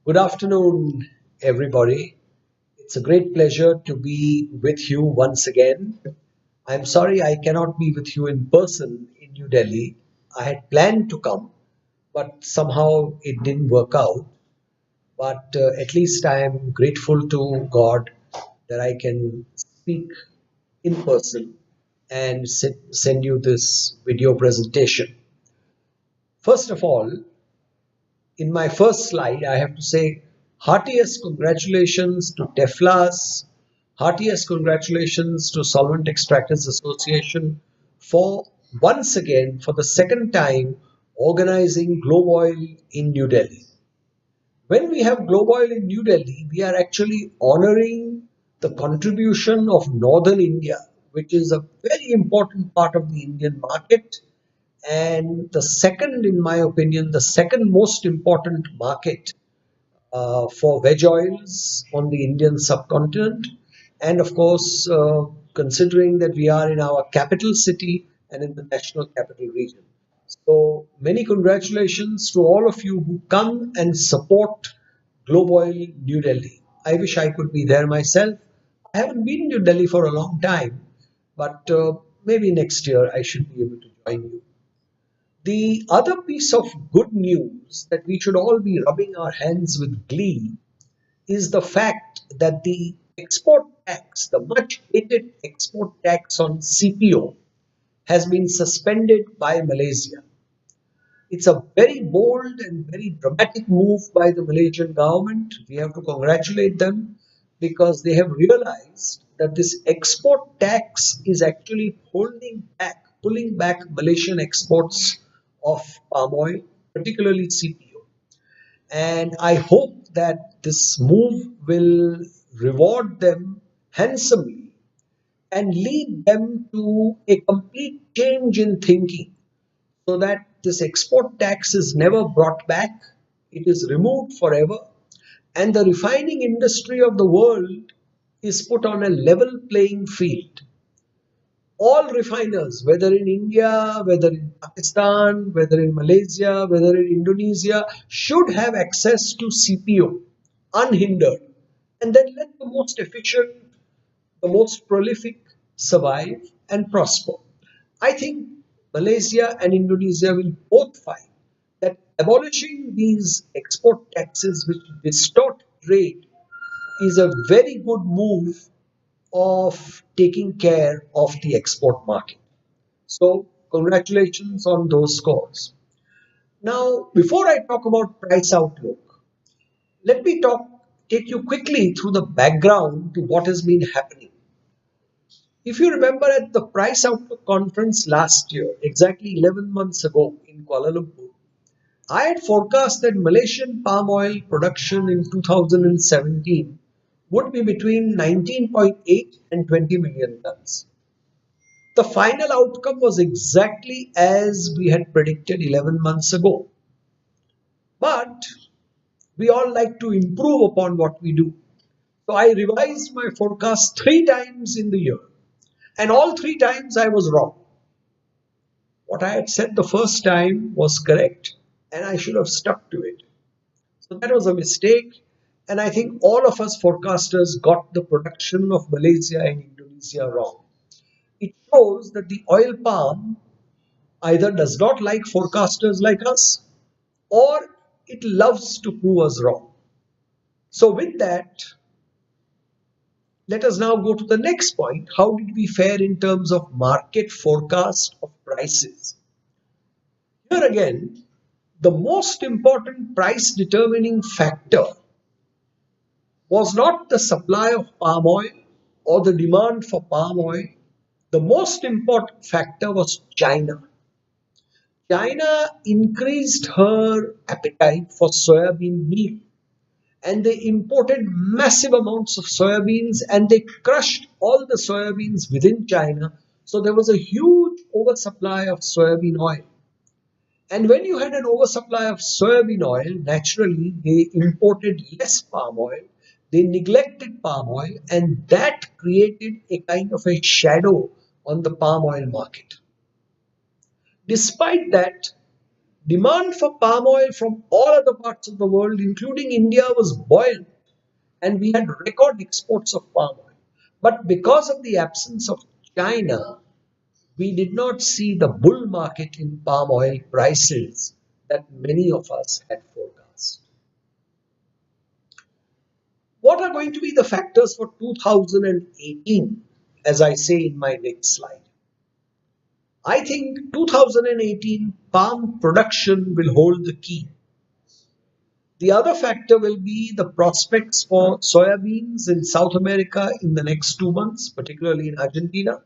Good afternoon, everybody. It's a great pleasure to be with you once again. I'm sorry I cannot be with you in person in New Delhi. I had planned to come, but somehow it didn't work out. But at least I am grateful to God that I can speak in person and send you this video presentation. First of all, in my first slide, I have to say heartiest congratulations to TEFLAS, heartiest congratulations to Solvent Extractors Association for once again, for the second time, organizing Globe Oil in New Delhi. When we have Globe Oil in New Delhi, we are actually honoring the contribution of Northern India, which is a very important part of the Indian market and the second, in my opinion, the second most important market for veg oils on the Indian subcontinent. And of course, considering that we are in our capital city and in the national capital region. So many congratulations to all of you who come and support Globe Oil New Delhi. I wish I could be there myself. I haven't been in New Delhi for a long time, but maybe next year I should be able to join you. The other piece of good news that we should all be rubbing our hands with glee is the fact that the export tax, the much hated export tax on CPO, has been suspended by Malaysia. It's a very bold and very dramatic move by the Malaysian government. We have to congratulate them because they have realized that this export tax is actually pulling back Malaysian exports of palm oil, particularly CPO. And I hope that this move will reward them handsomely and lead them to a complete change in thinking so that this export tax is never brought back, it is removed forever, and the refining industry of the world is put on a level playing field. All refiners, whether in India, whether in Pakistan, whether in Malaysia, whether in Indonesia, should have access to CPO unhindered. And then let the most efficient, the most prolific survive and prosper. I think Malaysia and Indonesia will both find that abolishing these export taxes which distort trade is a very good move of taking care of the export market. So, congratulations on those scores. Now, before I talk about price outlook, let me take you quickly through the background to what has been happening. If you remember at the Price Outlook conference last year, exactly 11 months ago in Kuala Lumpur, I had forecast that Malaysian palm oil production in 2017 would be between 19.8 and 20 million tons. The final outcome was exactly as we had predicted 11 months ago. But we all like to improve upon what we do. So I revised my forecast three times in the year. And all three times I was wrong. What I had said the first time was correct, and I should have stuck to it. So that was a mistake. And I think all of us forecasters got the production of Malaysia and Indonesia wrong. It shows that the oil palm either does not like forecasters like us or it loves to prove us wrong. So, with that, let us now go to the next point. How did we fare in terms of market forecast of prices? Here again, the most important price determining factor was not the supply of palm oil or the demand for palm oil. The most important factor was China. China increased her appetite for soybean meal and they imported massive amounts of soybeans and they crushed all the soybeans within China. So there was a huge oversupply of soybean oil. And when you had an oversupply of soybean oil, naturally they imported less palm oil. They neglected palm oil and that created a kind of a shadow on the palm oil market. Despite that, Demand for palm oil from all other parts of the world, including India, was buoyant, and we had record exports of palm oil. But because of the absence of China, we did not see the bull market in palm oil prices that many of us had forecast. What are going to be the factors for 2018, as I say in my next slide? I think 2018 palm production will hold the key. The other factor will be the prospects for soybeans in South America in the next 2 months, particularly in Argentina.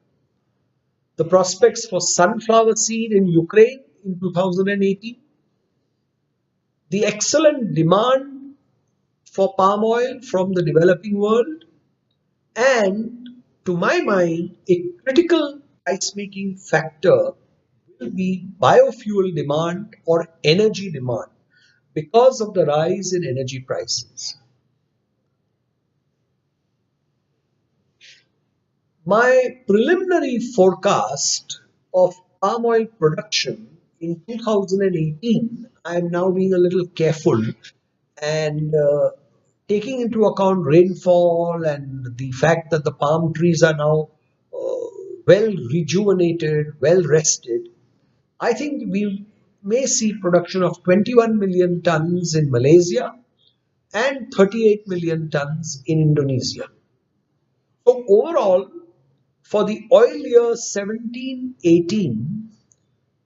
The prospects for sunflower seed in Ukraine in 2018. The excellent demand for palm oil from the developing world. And to my mind, a critical price making factor will be biofuel demand or energy demand because of the rise in energy prices. My preliminary forecast of palm oil production in 2018, I am now being a little careful and taking into account rainfall and the fact that the palm trees are now well rejuvenated, well rested. I think we may see production of 21 million tons in Malaysia and 38 million tons in Indonesia. So overall, for the oil year 17-18,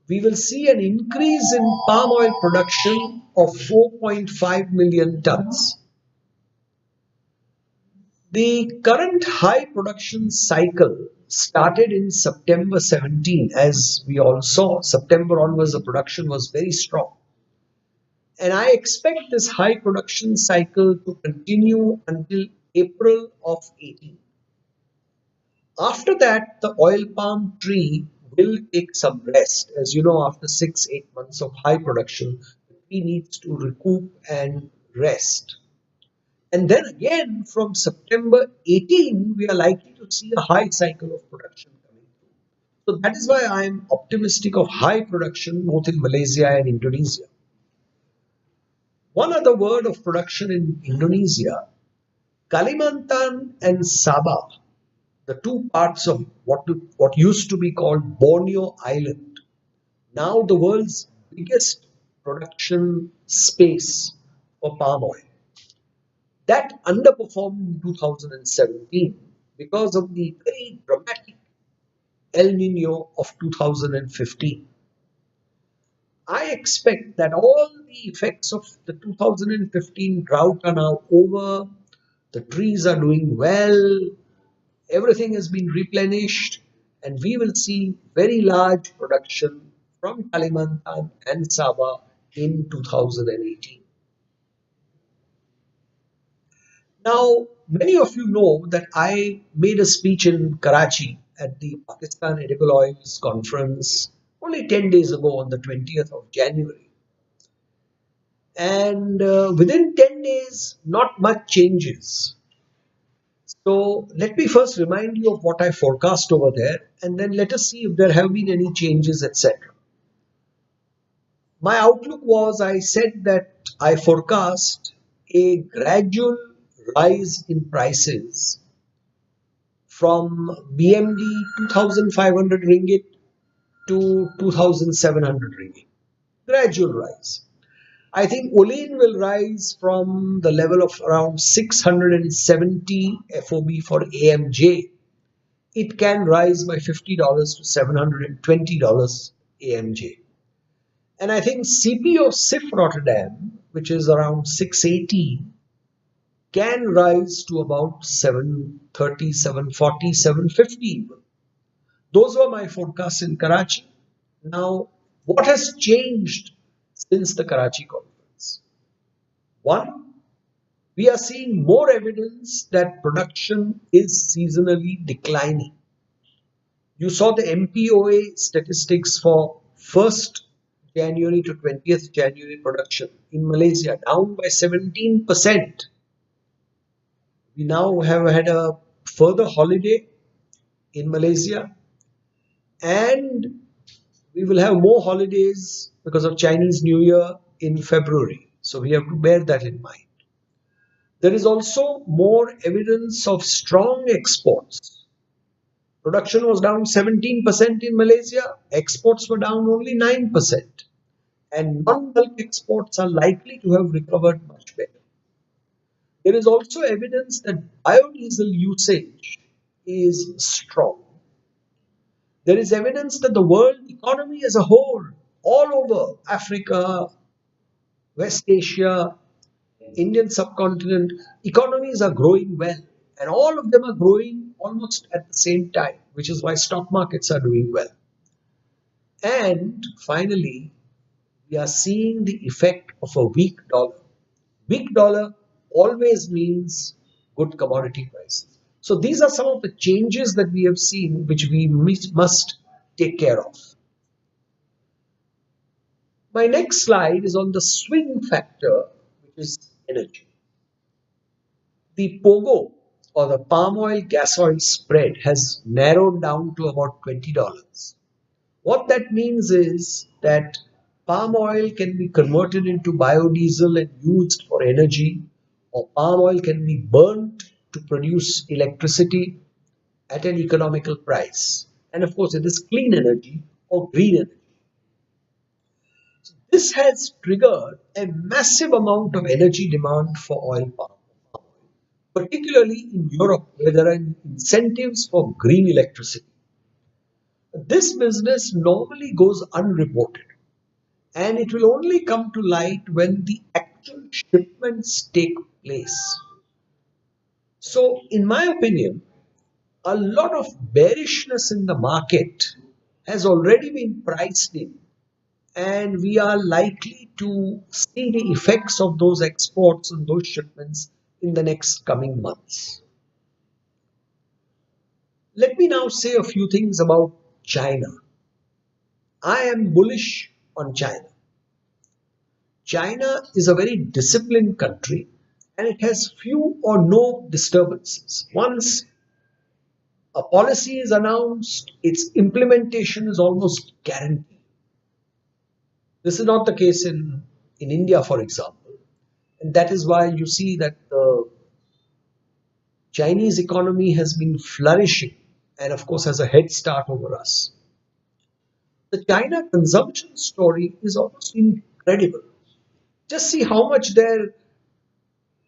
we will see an increase in palm oil production of 4.5 million tons. The current high production cycle started in September 17. As we all saw, September onwards the production was very strong. And I expect this high production cycle to continue until April of 18. After that, the oil palm tree will take some rest. As you know, after 6-8 months of high production, the tree needs to recoup and rest. And then again, from September 18, we are likely to see a high cycle of production coming through. So that is why I am optimistic of high production both in Malaysia and Indonesia. One other word of production in Indonesia, Kalimantan and Sabah, the two parts of what used to be called Borneo Island, now the world's biggest production space for palm oil. That underperformed in 2017 because of the very dramatic El Nino of 2015. I expect that all the effects of the 2015 drought are now over. The trees are doing well. Everything has been replenished, and we will see very large production from Kalimantan and Sabah in 2018. Now, many of you know that I made a speech in Karachi at the Pakistan Edible Oils Conference only 10 days ago on the 20th of January. And within 10 days, not much changes. So let me first remind you of what I forecast over there, and then let us see if there have been any changes, etc. My outlook was, I said that I forecast a gradual rise in prices from BMD 2,500 ringgit to 2,700 ringgit. Gradual rise. I think Olein will rise from the level of around 670 FOB for AMJ. It can rise by $50 to $720 AMJ. And I think CPO CIF Rotterdam, which is around 680, can rise to about 730, 740, 750 even. Those were my forecasts in Karachi. Now, what has changed since the Karachi conference? One, we are seeing more evidence that production is seasonally declining. You saw the MPOA statistics for 1st January to 20th January production in Malaysia, down by 17%. We now have had a further holiday in Malaysia, and We will have more holidays because of Chinese New Year in February. So we have to bear that in mind. There is also more evidence of strong exports. Production was down 17% in Malaysia, exports were down only 9%, and non bulk exports are likely to have recovered much better. There is also evidence that biodiesel usage is strong. There is evidence that the world economy as a whole, all over Africa, West Asia, Indian subcontinent, economies are growing well. And all of them are growing almost at the same time, which is why stock markets are doing well. And finally, we are seeing the effect of a weak dollar. Weak dollar always means good commodity prices. So these are some of the changes that we have seen, which we must take care of. My next slide is on the swing factor, which is energy. The POGO, or the palm oil gas oil spread, has narrowed down to about $20. What that means is that palm oil can be converted into biodiesel and used for energy, or palm oil can be burnt to produce electricity at an economical price. And of course, it is clean energy or green energy. This has triggered a massive amount of energy demand for oil palm oil, particularly in Europe, where there are incentives for green electricity. This business normally goes unreported, and it will only come to light when the actual shipments take place. So, in my opinion, a lot of bearishness in the market has already been priced in, and we are likely to see the effects of those exports and those shipments in the next coming months. Let me now say a few things about China. I am bullish on China. China is a very disciplined country and it has few or no disturbances. Once a policy is announced, its implementation is almost guaranteed. This is not the case in India, for example. And that is why you see that the Chinese economy has been flourishing and, of course, has a head start over us. The China consumption story is almost incredible. Just see how much their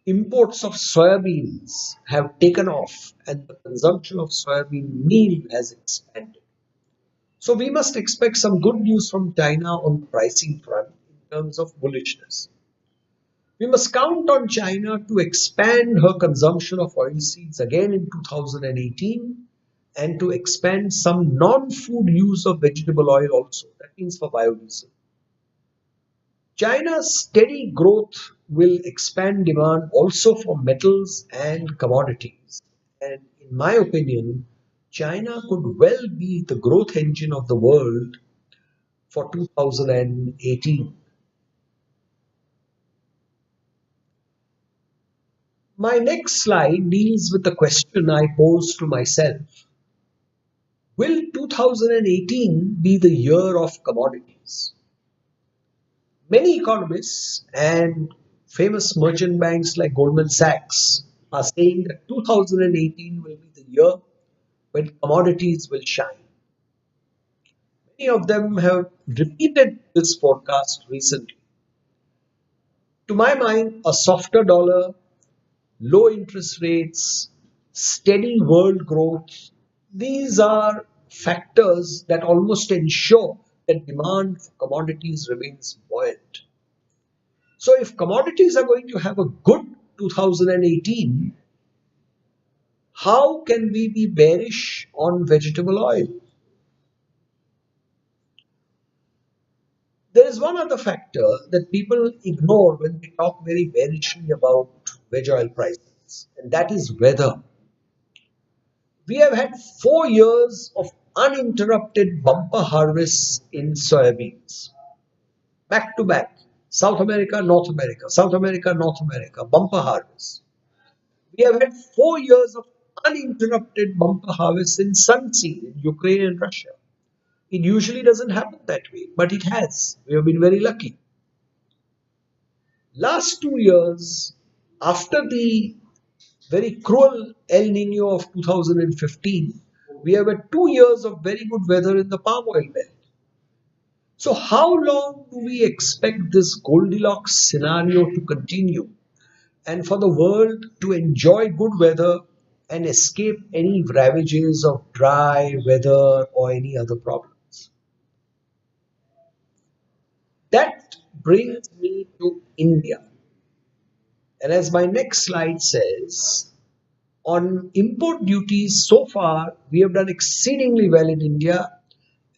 imports of soybeans have taken off and the consumption of soybean meal has expanded. So we must expect some good news from China on the pricing front in terms of bullishness. We must count on China to expand her consumption of oilseeds again in 2018 and to expand some non-food use of vegetable oil also. That means for biodiesel. China's steady growth will expand demand also for metals and commodities. And in my opinion, China could well be the growth engine of the world for 2018. My next slide deals with the question I posed to myself. Will 2018 be the year of commodities? Many economists and famous merchant banks like Goldman Sachs are saying that 2018 will be the year when commodities will shine. Many of them have repeated this forecast recently. To my mind, a softer dollar, low interest rates, steady world growth, these are factors that almost ensure that demand for commodities remains buoyant. So if commodities are going to have a good 2018, how can we be bearish on vegetable oil? There is one other factor that people ignore when they talk very bearishly about veg oil prices, and that is weather. We have had 4 years of uninterrupted bumper harvests in soybeans. Back to back. South America, North America, South America, North America, bumper harvests. We have had 4 years of uninterrupted bumper harvests in sunseed in Ukraine and Russia. It usually doesn't happen that way, but it has. We have been very lucky. Last 2 years, after the very cruel El Nino of 2015, we have had 2 years of very good weather in the palm oil belt. So, how long do we expect this Goldilocks scenario to continue and for the world to enjoy good weather and escape any ravages of dry weather or any other problems? That brings me to India. And as my next slide says, on import duties, so far we have done exceedingly well in India,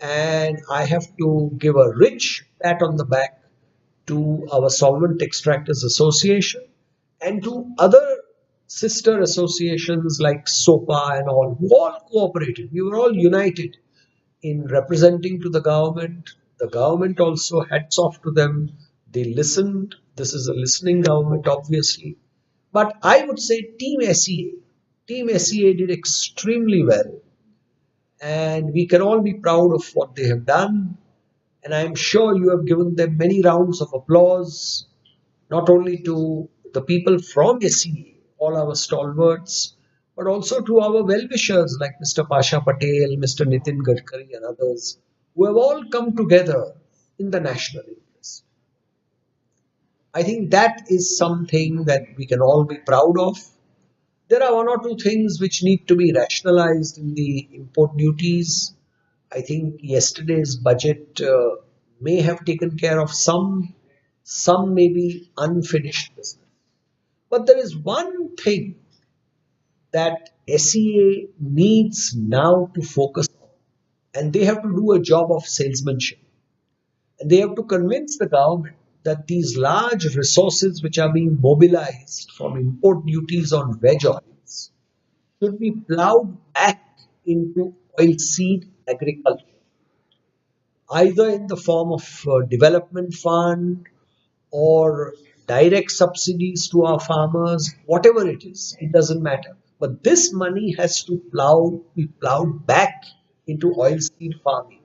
and I have to give a rich pat on the back to our Solvent Extractors Association and to other sister associations like SOPA and all, who all cooperated. We were all united in representing to the government. The government also, hats off to them. They listened. This is a listening government, obviously. But I would say Team SEA did extremely well, and we can all be proud of what they have done. And I'm sure you have given them many rounds of applause, not only to the people from SEA, all our stalwarts, but also to our well-wishers like Mr. Pasha Patel, Mr. Nitin Gadkari, and others who have all come together in the national interest. I think that is something that we can all be proud of. There are one or two things which need to be rationalized in the import duties. I think yesterday's budget may have taken care of some may be unfinished business. But there is one thing that SEA needs now to focus on, and they have to do a job of salesmanship. And they have to convince the government that these large resources which are being mobilized from import duties on veg oils should be plowed back into oilseed agriculture, either in the form of development fund or direct subsidies to our farmers, whatever it is, it doesn't matter. But this money has to be plowed back into oilseed farming.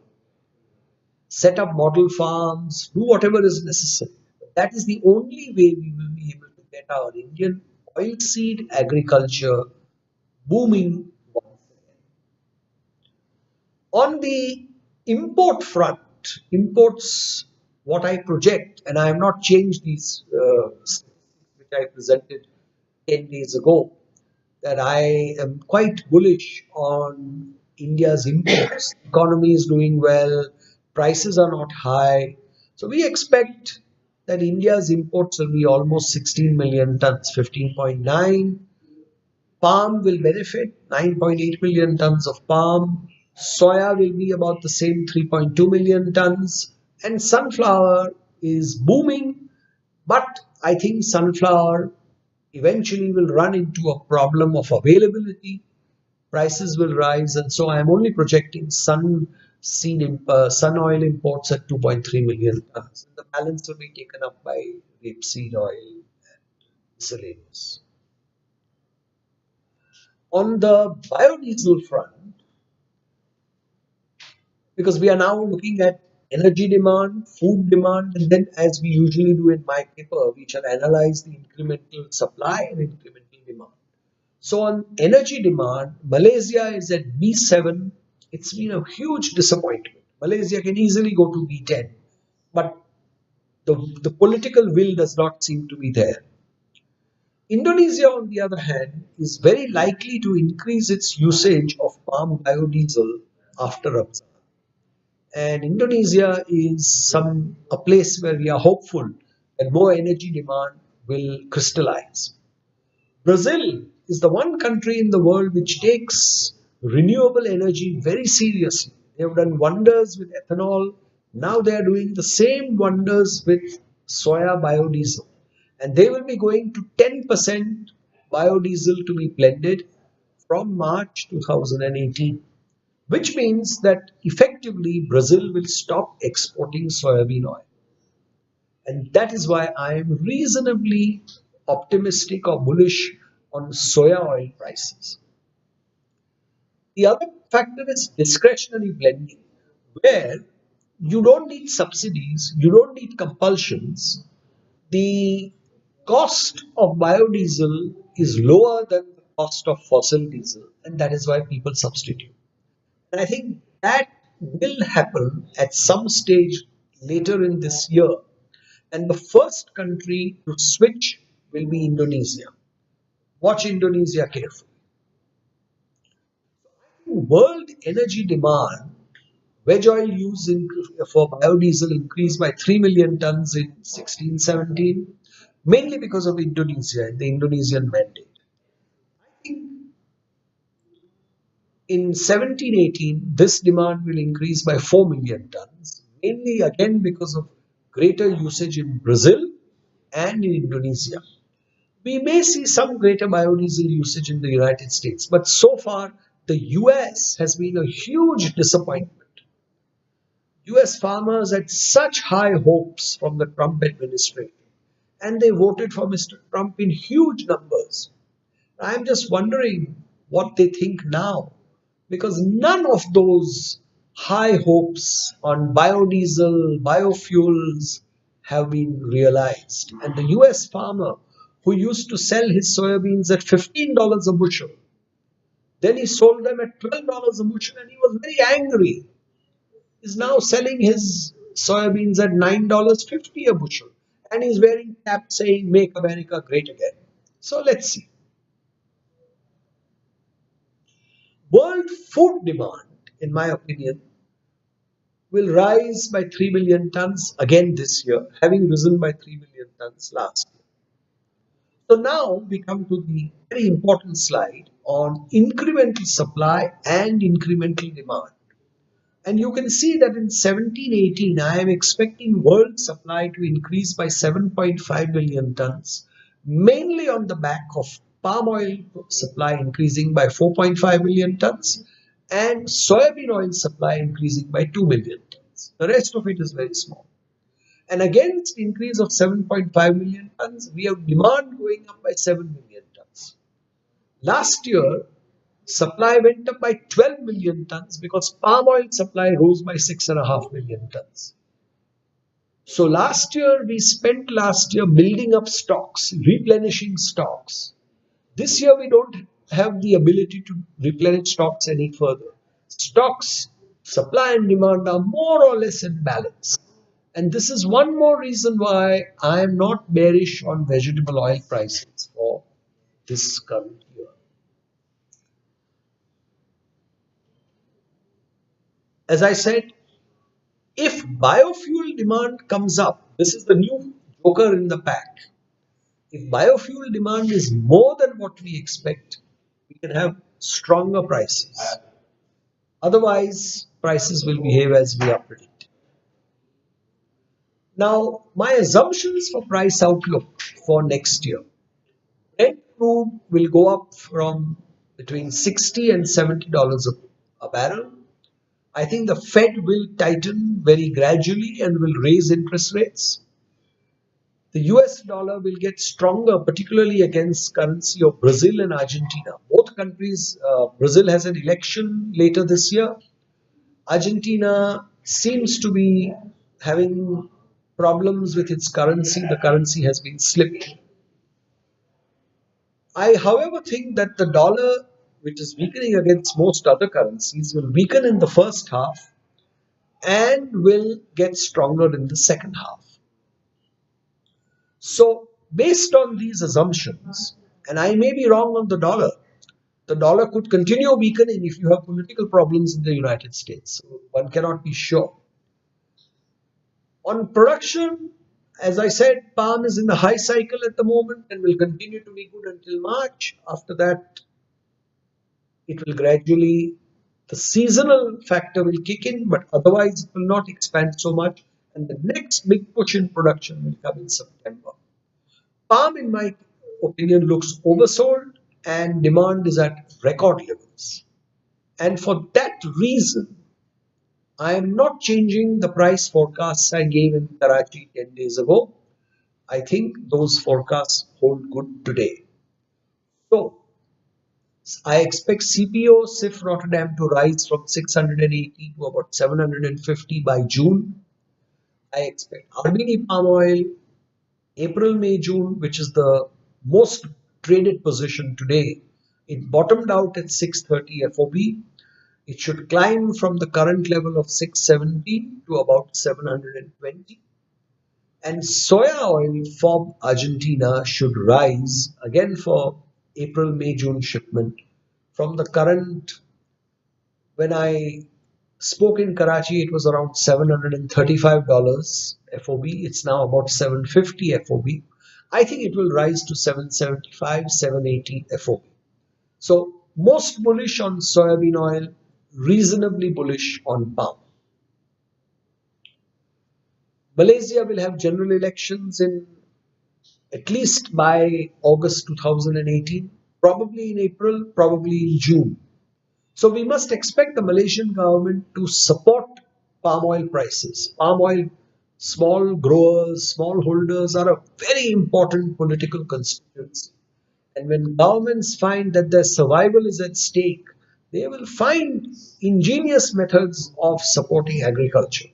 Set up model farms, do whatever is necessary. That is the only way we will be able to get our Indian oilseed agriculture booming once again. On the import front, imports, what I project, and I have not changed these which I presented 10 days ago, that I am quite bullish on India's imports. Economy is doing well, prices are not high. So we expect that India's imports will be almost 16 million tons, 15.9. Palm will benefit 9.8 million tons of palm. Soya will be about the same 3.2 million tons. And sunflower is booming, but I think sunflower eventually will run into a problem of availability. Prices will rise, and so I am only projecting sun oil imports at 2.3 million tons. The balance will be taken up by rapeseed oil and miscellaneous. On the biodiesel front, because we are now looking at energy demand, food demand, and then, as we usually do in my paper, we shall analyze the incremental supply and incremental demand. So, on energy demand, Malaysia is at B7. It's been a huge disappointment. Malaysia can easily go to B10, but the political will does not seem to be there. Indonesia, on the other hand, is very likely to increase its usage of palm biodiesel after Ramzan. And Indonesia is a place where we are hopeful that more energy demand will crystallize. Brazil is the one country in the world which takes renewable energy very seriously. They have done wonders with ethanol. Now they are doing the same wonders with soya biodiesel. And they will be going to 10% biodiesel to be blended from March 2018, which means that effectively Brazil will stop exporting soybean oil. And that is why I am reasonably optimistic or bullish on soya oil prices. The other factor is discretionary blending. where you don't need subsidies, you don't need compulsions. The cost of biodiesel is lower than the cost of fossil diesel, and that is why people substitute. And I think that will happen at some stage later in this year. And the first country to switch will be Indonesia. Watch Indonesia carefully. World energy demand, veg oil use for biodiesel increased by 3 million tons in 16-17, mainly because of Indonesia and the Indonesian mandate. I think in 17-18, this demand will increase by 4 million tons, mainly again because of greater usage in Brazil and in Indonesia. We may see some greater biodiesel usage in the United States, but so far the US has been a huge disappointment. US farmers had such high hopes from the Trump administration, and they voted for Mr. Trump in huge numbers. I'm just wondering what they think now, because none of those high hopes on biodiesel, biofuels have been realized. And the US farmer who used to sell his soybeans at $15 a bushel, then he sold them at $12 a bushel and he was very angry, is now selling his soybeans at $9.50 a bushel. And he's wearing cap saying, Make America Great Again. So let's see. World food demand, in my opinion, will rise by 3 million tons again this year, having risen by 3 million tons last year. So now we come to the very important slide on incremental supply and incremental demand. And you can see that in 17-18, I am expecting world supply to increase by 7.5 million tons, mainly on the back of palm oil supply increasing by 4.5 million tons and soybean oil supply increasing by 2 million tons. The rest of it is very small. And against increase of 7.5 million tons, we have demand going up by 7 million tons. Last year, supply went up by 12 million tons because palm oil supply rose by 6.5 million tons. So we spent last year building up stocks, replenishing stocks. This year we don't have the ability to replenish stocks any further. Stocks, supply and demand are more or less in balance. And this is one more reason why I am not bearish on vegetable oil prices for this current year. As I said, if biofuel demand comes up, this is the new joker in the pack. If biofuel demand is more than what we expect, we can have stronger prices. Otherwise, prices will behave as we are predicting. Now, my assumptions for price outlook for next year. Brent crude will go up from between $60 and $70 a barrel. I think the Fed will tighten very gradually and will raise interest rates. The US dollar will get stronger, particularly against currency of Brazil and Argentina. Both countries, Brazil has an election later this year. Argentina seems to be having problems with its currency. The currency has been slipping. I, however, think that the dollar, which is weakening against most other currencies, will weaken in the first half and will get stronger in the second half. So, based on these assumptions, and I may be wrong on the dollar could continue weakening if you have political problems in the United States. So one cannot be sure. On production, as I said, palm is in the high cycle at the moment and will continue to be good until March. After that, it will gradually, the seasonal factor will kick in, but otherwise it will not expand so much. And the next big push in production will come in September. Palm, in my opinion, looks oversold and demand is at record levels. And for that reason, I am not changing the price forecasts I gave in Karachi 10 days ago. I think those forecasts hold good today. So, I expect CPO CIF Rotterdam to rise from 680 to about 750 by June. I expect RBD palm oil April, May, June, which is the most traded position today. It bottomed out at 630 FOB. It should climb from the current level of 670 to about 720. And soya oil from Argentina should rise again for April, May, June shipment from the current. When I spoke in Karachi, it was around $735 FOB. It's now about 750 FOB. I think it will rise to 775, 780 FOB. So most bullish on soybean oil, reasonably bullish on palm. Malaysia will have general elections in at least by August 2018, probably in April, probably in June. So we must expect the Malaysian government to support palm oil prices. Palm oil, small growers, small holders are a very important political constituency. And when governments find that their survival is at stake, they will find ingenious methods of supporting agriculture.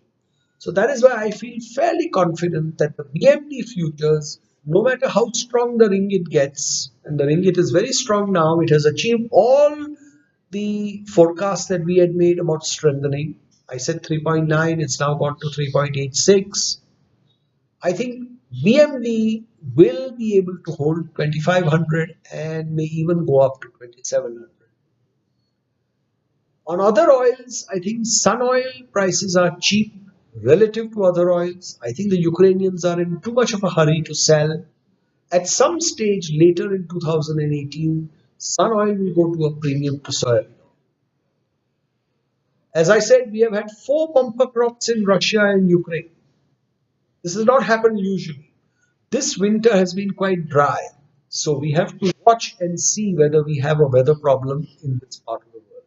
So that is why I feel fairly confident that the BMD futures, no matter how strong the ringgit gets, and the ringgit is very strong now, it has achieved all the forecast that we had made about strengthening. I said 3.9, it's now gone to 3.86. I think BMD will be able to hold 2500 and may even go up to 2700. On other oils, I think sun oil prices are cheap relative to other oils. I think the Ukrainians are in too much of a hurry to sell. At some stage later in 2018, sun oil will go to a premium to soybean. As I said, we have had 4 bumper crops in Russia and Ukraine. This has not happened usually. This winter has been quite dry, so we have to watch and see whether we have a weather problem in this part of the world.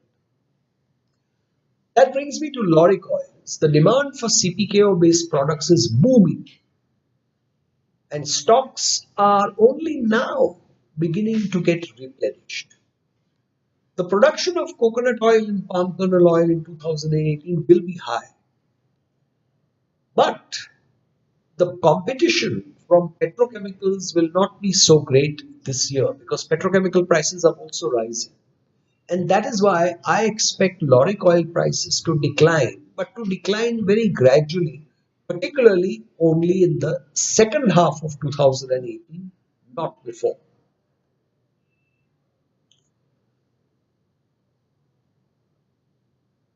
That brings me to lauric oils. The demand for CPKO based products is booming, and stocks are only now beginning to get replenished. The production of coconut oil and palm kernel oil in 2018 will be high, but the competition from petrochemicals will not be so great this year because petrochemical prices are also rising. And that is why I expect lauric oil prices to decline, but to decline very gradually, particularly only in the second half of 2018, not before.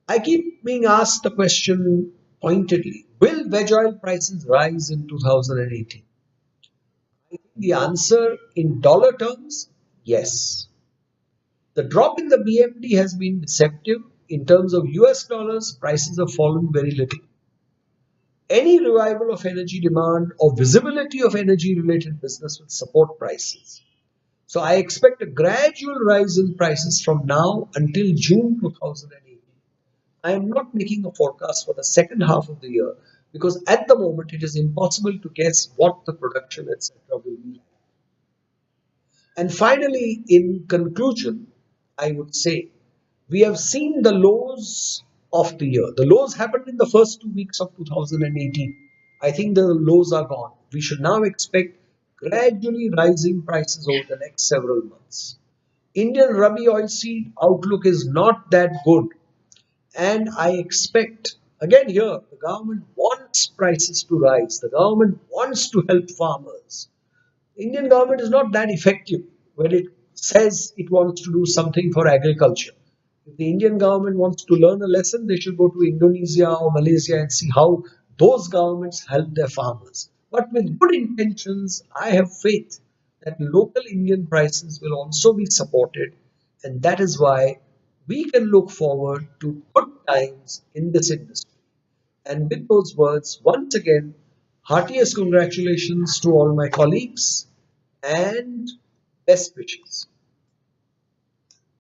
I keep being asked the question pointedly, will veg oil prices rise in 2018? I think the answer in dollar terms, yes. The drop in the BMD has been deceptive. In terms of US dollars, prices have fallen very little. Any revival of energy demand or visibility of energy related business will support prices. So I expect a gradual rise in prices from now until June 2018. I am not making a forecast for the second half of the year because at the moment it is impossible to guess what the production etc. will be like. And finally, in conclusion, I would say we have seen the lows of the year. The lows happened in the first 2 weeks of 2018. I think the lows are gone. We should now expect gradually rising prices over the next several months. Indian Rabi oilseed outlook is not that good, and I expect again here the government wants prices to rise. The government wants to help farmers. Indian government is not that effective when it says it wants to do something for agriculture. If the Indian government wants to learn a lesson, they should go to Indonesia or Malaysia and see how those governments help their farmers. But with good intentions, I have faith that local Indian prices will also be supported, and that is why we can look forward to good times in this industry. And with those words, once again, heartiest congratulations to all my colleagues and best wishes.